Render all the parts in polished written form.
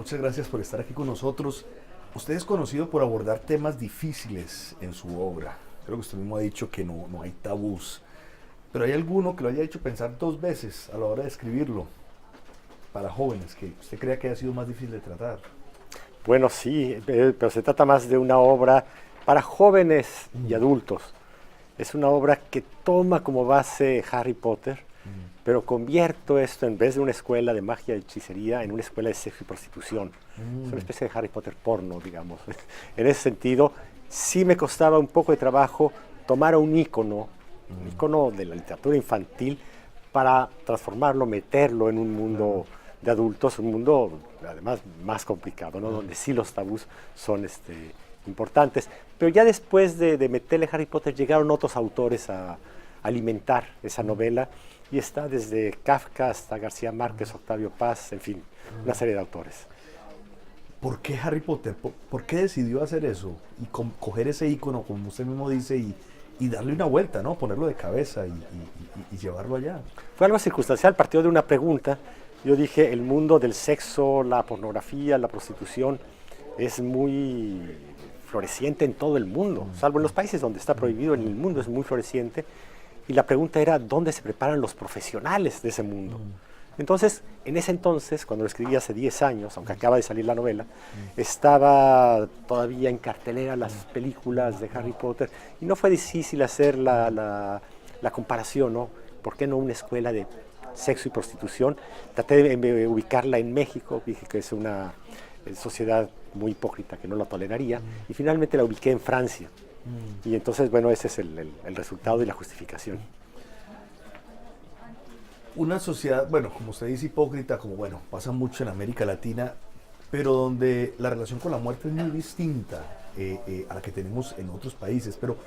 muchas gracias por estar aquí con nosotros. Usted es conocido por abordar temas difíciles en su obra. Creo que usted mismo ha dicho que no hay tabús. Pero ¿hay alguno que lo haya hecho pensar dos veces a la hora de escribirlo para jóvenes que usted crea que haya sido más difícil de tratar? Bueno, sí, pero se trata más de una obra para jóvenes y adultos. Es una obra que toma como base Harry Potter, pero convierto esto, en vez de una escuela de magia y hechicería, en una escuela de sexo y prostitución. Es una especie de Harry Potter porno, digamos. En ese sentido, sí me costaba un poco de trabajo tomar a un ícono de la literatura infantil, para transformarlo, meterlo en un mundo de adultos, un mundo además más complicado, ¿no? Donde sí los tabús son importantes. Pero ya después de meterle Harry Potter, llegaron otros autores a alimentar esa novela, y está desde Kafka hasta García Márquez, Octavio Paz, en fin, una serie de autores. ¿Por qué Harry Potter? ¿Por qué decidió hacer eso? Y coger ese icono, como usted mismo dice, y darle una vuelta, ¿no? Ponerlo de cabeza y llevarlo allá. Fue algo circunstancial, partió de una pregunta. Yo dije, el mundo del sexo, la pornografía, la prostitución es muy floreciente en todo el mundo, salvo en los países donde está prohibido. En el mundo es muy floreciente. Y la pregunta era, ¿dónde se preparan los profesionales de ese mundo? Entonces, en ese entonces, cuando lo escribí hace 10 años, aunque acaba de salir la novela, estaba todavía en cartelera las películas de Harry Potter, y no fue difícil hacer la comparación, ¿no? ¿Por qué no una escuela de sexo y prostitución? Traté de ubicarla en México, dije que es una sociedad muy hipócrita que no la toleraría, y finalmente la ubiqué en Francia. Y entonces, bueno, ese es el resultado y la justificación. Una sociedad, bueno, como usted dice, hipócrita, como bueno, pasa mucho en América Latina, pero donde la relación con la muerte es muy distinta a la que tenemos en otros países. Pero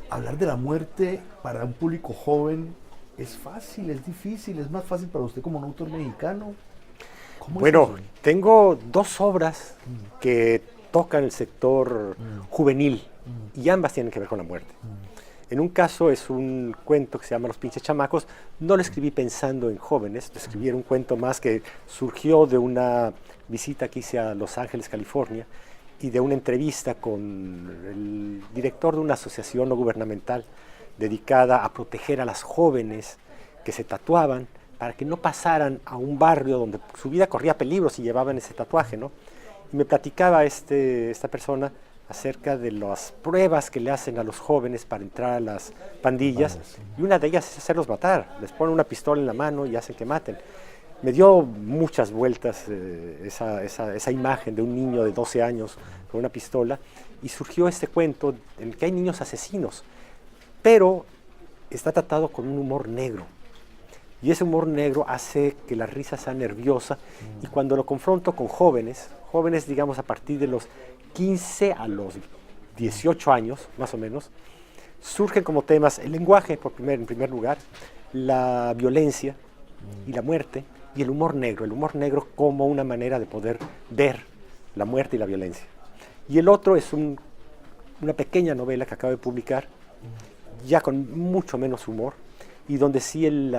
hablar de la muerte para un público joven es fácil, es difícil, es más fácil para usted como un autor mexicano. ¿Cómo es Bueno, eso? tengo dos obras que tocan el sector juvenil, y ambas tienen que ver con la muerte. En un caso es un cuento que se llama Los pinches chamacos. No lo escribí pensando en jóvenes, lo escribí en un cuento más que surgió de una visita que hice a Los Ángeles, California, y de una entrevista con el director de una asociación no gubernamental dedicada a proteger a las jóvenes que se tatuaban, para que no pasaran a un barrio donde su vida corría peligro si llevaban ese tatuaje, ¿no? Y me platicaba esta persona acerca de las pruebas que le hacen a los jóvenes para entrar a las pandillas, y una de ellas es hacerlos matar. Les ponen una pistola en la mano y hacen que maten. Me dio muchas vueltas esa imagen de un niño de 12 años con una pistola, y surgió este cuento en el que hay niños asesinos, pero está tratado con un humor negro. Y ese humor negro hace que la risa sea nerviosa, y cuando lo confronto con jóvenes, digamos a partir de los 15 a los 18 años, más o menos, surgen como temas el lenguaje, en primer lugar, la violencia y la muerte, y el humor negro como una manera de poder ver la muerte y la violencia. Y el otro es una pequeña novela que acabo de publicar, ya con mucho menos humor, y donde sí el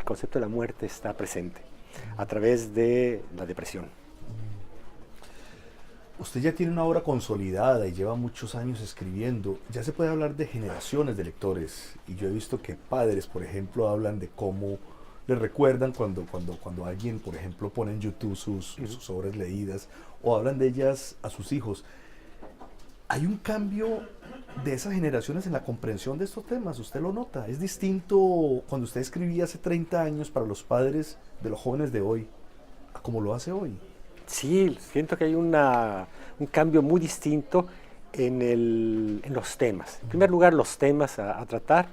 concepto de la muerte está presente, a través de la depresión. Usted ya tiene una obra consolidada y lleva muchos años escribiendo. Ya se puede hablar de generaciones de lectores. Y yo he visto que padres, por ejemplo, hablan de cómo les recuerdan cuando alguien, por ejemplo, pone en YouTube sus obras leídas, o hablan de ellas a sus hijos. ¿Hay un cambio de esas generaciones en la comprensión de estos temas? ¿Usted lo nota? ¿Es distinto cuando usted escribía hace 30 años para los padres de los jóvenes de hoy a como lo hace hoy? Sí, siento que hay un cambio muy distinto en los temas. En primer lugar, los temas a tratar.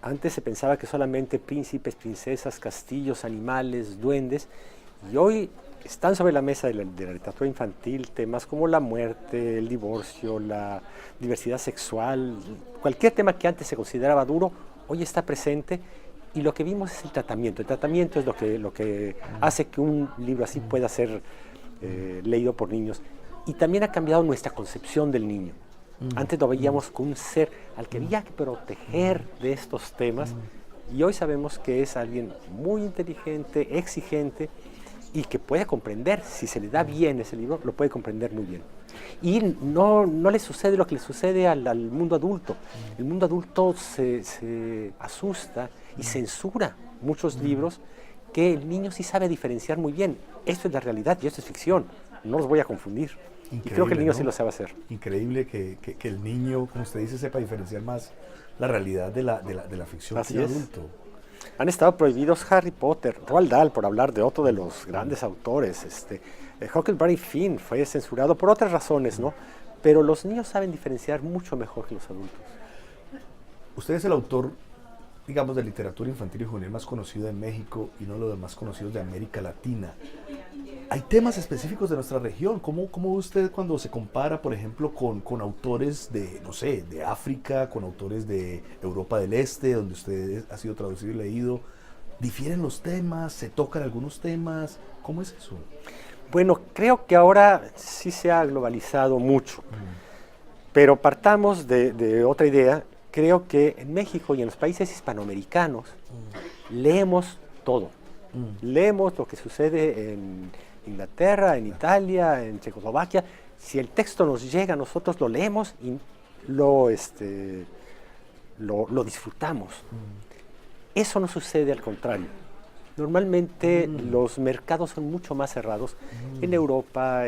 Antes se pensaba que solamente príncipes, princesas, castillos, animales, duendes, y hoy están sobre la mesa de la literatura infantil temas como la muerte, el divorcio, la diversidad sexual. Cualquier tema que antes se consideraba duro, hoy está presente, y lo que vimos es el tratamiento. El tratamiento es lo que hace que un libro así pueda ser leído por niños. Y también ha cambiado nuestra concepción del niño. Antes lo veíamos como un ser al que había que proteger de estos temas, y hoy sabemos que es alguien muy inteligente, exigente, y que puede comprender, si se le da bien ese libro, lo puede comprender muy bien. Y no le sucede lo que le sucede al mundo adulto. El mundo adulto se asusta y censura muchos libros que el niño sí sabe diferenciar muy bien. Esto es la realidad y esto es ficción. No los voy a confundir. Increíble, y creo que el niño ¿no? sí lo sabe hacer. Increíble que el niño, como usted dice, sepa diferenciar más la realidad de la ficción Así que el es. adulto. Han estado prohibidos Harry Potter, Roald Dahl, por hablar de otro de los grandes autores. Huckleberry Finn fue censurado por otras razones, ¿no? Pero los niños saben diferenciar mucho mejor que los adultos. Usted es el autor, digamos, de literatura infantil y juvenil más conocido de México y uno de los más conocidos de América Latina. Hay temas específicos de nuestra región. ¿Cómo ve usted cuando se compara, por ejemplo, con autores de, no sé, de África, con autores de Europa del Este, donde usted ha sido traducido y leído? ¿Difieren los temas? ¿Se tocan algunos temas? ¿Cómo es eso? Bueno, creo que ahora sí se ha globalizado mucho. Pero partamos de otra idea. Creo que en México y en los países hispanoamericanos leemos todo. Leemos lo que sucede en Inglaterra, en Italia, en Checoslovaquia. Si el texto nos llega, nosotros lo leemos y lo disfrutamos. Eso no sucede al contrario. Normalmente los mercados son mucho más cerrados en Europa,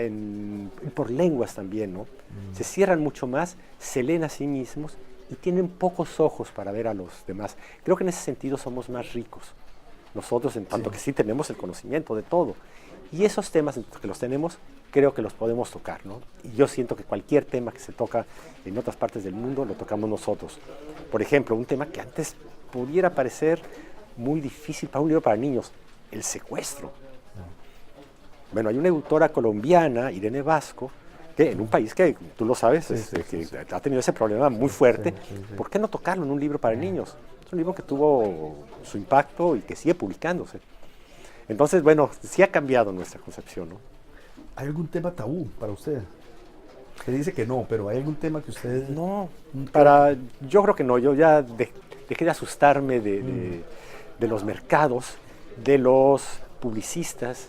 por lenguas también, ¿no? Se cierran mucho más, se leen a sí mismos y tienen pocos ojos para ver a los demás. Creo que en ese sentido somos más ricos nosotros, en tanto que sí tenemos el conocimiento de todo. Y esos temas que los tenemos, creo que los podemos tocar, ¿no? Y yo siento que cualquier tema que se toca en otras partes del mundo, lo tocamos nosotros. Por ejemplo, un tema que antes pudiera parecer muy difícil para un libro para niños, el secuestro. Bueno, hay una autora colombiana, Irene Vasco, que en un país que, tú lo sabes, que ha tenido ese problema muy fuerte, ¿por qué no tocarlo en un libro para niños? Es un libro que tuvo su impacto y que sigue publicándose. Entonces, bueno, sí ha cambiado nuestra concepción, ¿no? ¿Hay algún tema tabú para usted? Usted dice que no, pero ¿hay algún tema que usted...? No, yo creo que no. Yo ya dejé de asustarme de los mercados, de los publicistas,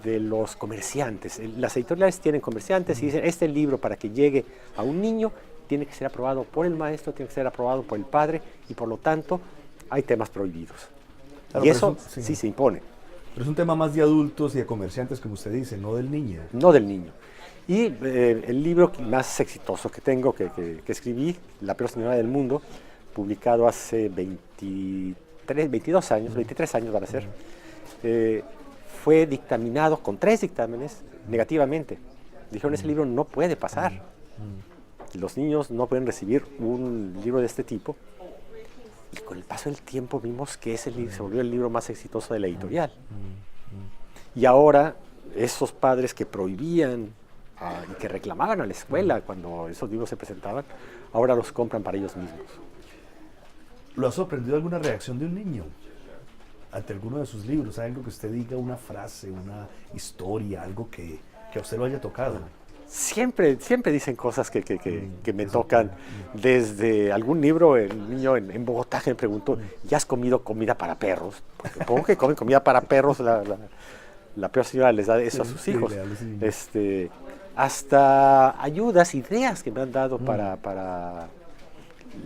de los comerciantes. Las editoriales tienen comerciantes y dicen, este libro para que llegue a un niño tiene que ser aprobado por el maestro, tiene que ser aprobado por el padre y por lo tanto hay temas prohibidos. Claro, y eso sí se impone. Pero es un tema más de adultos y de comerciantes, como usted dice, no del niño. No del niño. Y el libro más exitoso que tengo, que escribí, La peor señora del mundo, publicado hace 22 años, 23 años van a ser, fue dictaminado con 3 dictámenes negativamente. Dijeron, ese libro no puede pasar. Los niños no pueden recibir un libro de este tipo. Y con el paso del tiempo vimos que ese libro se volvió el libro más exitoso de la editorial. Y ahora, esos padres que prohibían y que reclamaban a la escuela cuando esos libros se presentaban, ahora los compran para ellos mismos. ¿Lo ha sorprendido alguna reacción de un niño ante alguno de sus libros? ¿Hay algo que usted diga, una frase, una historia, algo que a usted lo haya tocado? Siempre dicen cosas que me tocan. Desde algún libro, el niño en Bogotá que me preguntó, ¿ya has comido comida para perros? Porque supongo que comen comida para perros, la peor señora les da eso a sus hijos. Hasta ayudas, ideas que me han dado para...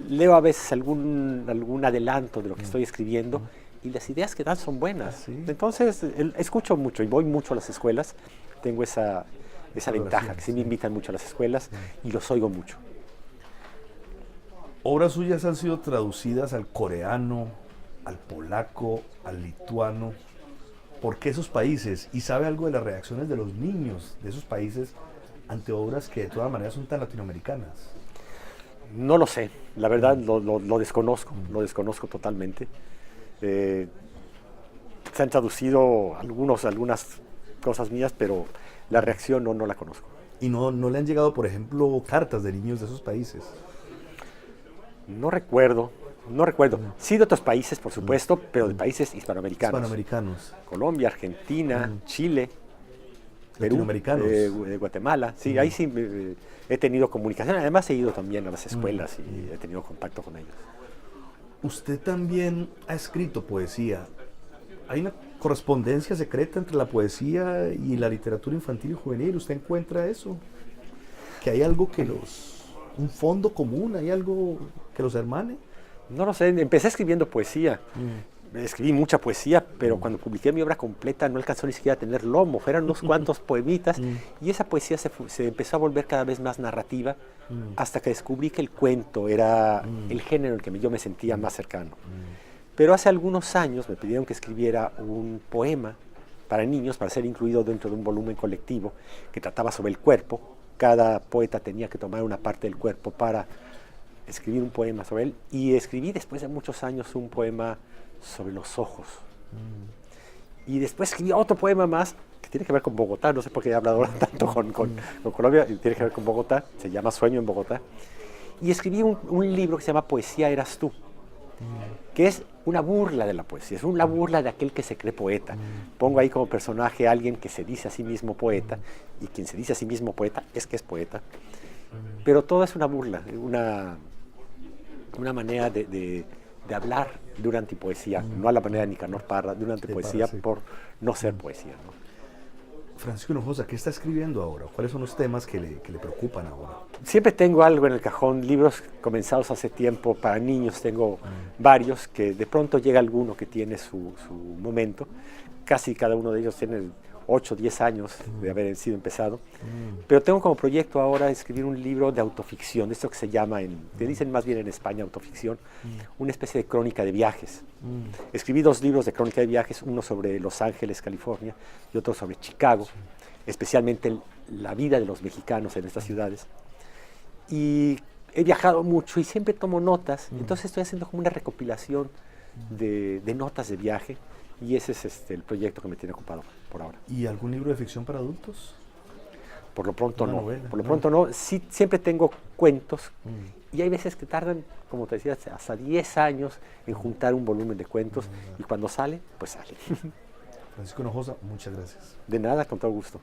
Leo a veces algún adelanto de lo que estoy escribiendo y las ideas que dan son buenas. Entonces, escucho mucho y voy mucho a las escuelas. Tengo esa ventaja, que sí me invitan mucho a las escuelas y los oigo mucho. Obras suyas han sido traducidas al coreano, al polaco, al lituano. ¿Por qué esos países? ¿Y sabe algo de las reacciones de los niños de esos países ante obras que de todas maneras son tan latinoamericanas? No lo sé, la verdad lo desconozco totalmente. Se han traducido algunas cosas mías, pero la reacción no la conozco. ¿Y no le han llegado, por ejemplo, cartas de niños de esos países? No recuerdo. Sí de otros países, por supuesto, pero de países hispanoamericanos. Colombia, Argentina, Chile, Perú, Guatemala. Sí, ahí sí he tenido comunicación. Además he ido también a las escuelas y he tenido contacto con ellos. Usted también ha escrito poesía. hay una correspondencia secreta entre la poesía y la literatura infantil y juvenil. ¿Usted encuentra eso? Que hay algo que un fondo común, hay algo que los hermane. No lo sé, empecé escribiendo poesía. Escribí mucha poesía, pero cuando publiqué mi obra completa no alcanzó ni siquiera a tener lomo, eran unos cuantos poemitas, y esa poesía se empezó a volver cada vez más narrativa, hasta que descubrí que el cuento era el género en el que yo me sentía más cercano. Pero hace algunos años me pidieron que escribiera un poema para niños, para ser incluido dentro de un volumen colectivo que trataba sobre el cuerpo. Cada poeta tenía que tomar una parte del cuerpo para escribir un poema sobre él, y escribí después de muchos años un poema sobre los ojos. Y después escribí otro poema más que tiene que ver con Bogotá, no sé por qué he hablado ahora tanto con Colombia, y tiene que ver con Bogotá, se llama Sueño en Bogotá. Y escribí un libro que se llama Poesía eras tú, que es una burla de la poesía, es una burla de aquel que se cree poeta. Pongo ahí como personaje a alguien que se dice a sí mismo poeta, y quien se dice a sí mismo poeta es que es poeta, pero todo es una burla, una manera de hablar de una antipoesía, no a la manera de Nicanor Parra, de una antipoesía sí. por no ser poesía, ¿no? Francisco Hinojosa, ¿qué está escribiendo ahora? ¿Cuáles son los temas que le preocupan ahora? Siempre tengo algo en el cajón, libros comenzados hace tiempo para niños, tengo varios, que de pronto llega alguno que tiene su momento. Casi cada uno de ellos tiene 8 o 10 años de haber sido empezado. Pero tengo como proyecto ahora escribir un libro de autoficción, esto que se llama, que dicen más bien en España autoficción, una especie de crónica de viajes. Escribí 2 libros de crónica de viajes, uno sobre Los Ángeles, California, y otro sobre Chicago, especialmente la vida de los mexicanos en estas ciudades. Y he viajado mucho y siempre tomo notas, entonces estoy haciendo como una recopilación de notas de viaje, y ese es el proyecto que me tiene ocupado por ahora. ¿Y algún libro de ficción para adultos? Por lo pronto Una no. novela, Por lo pronto no. Sí, siempre tengo cuentos, y hay veces que tardan, como te decía, hasta 10 años en juntar un volumen de cuentos, y cuando sale, pues sale. Francisco Hinojosa, muchas gracias. De nada, con todo gusto.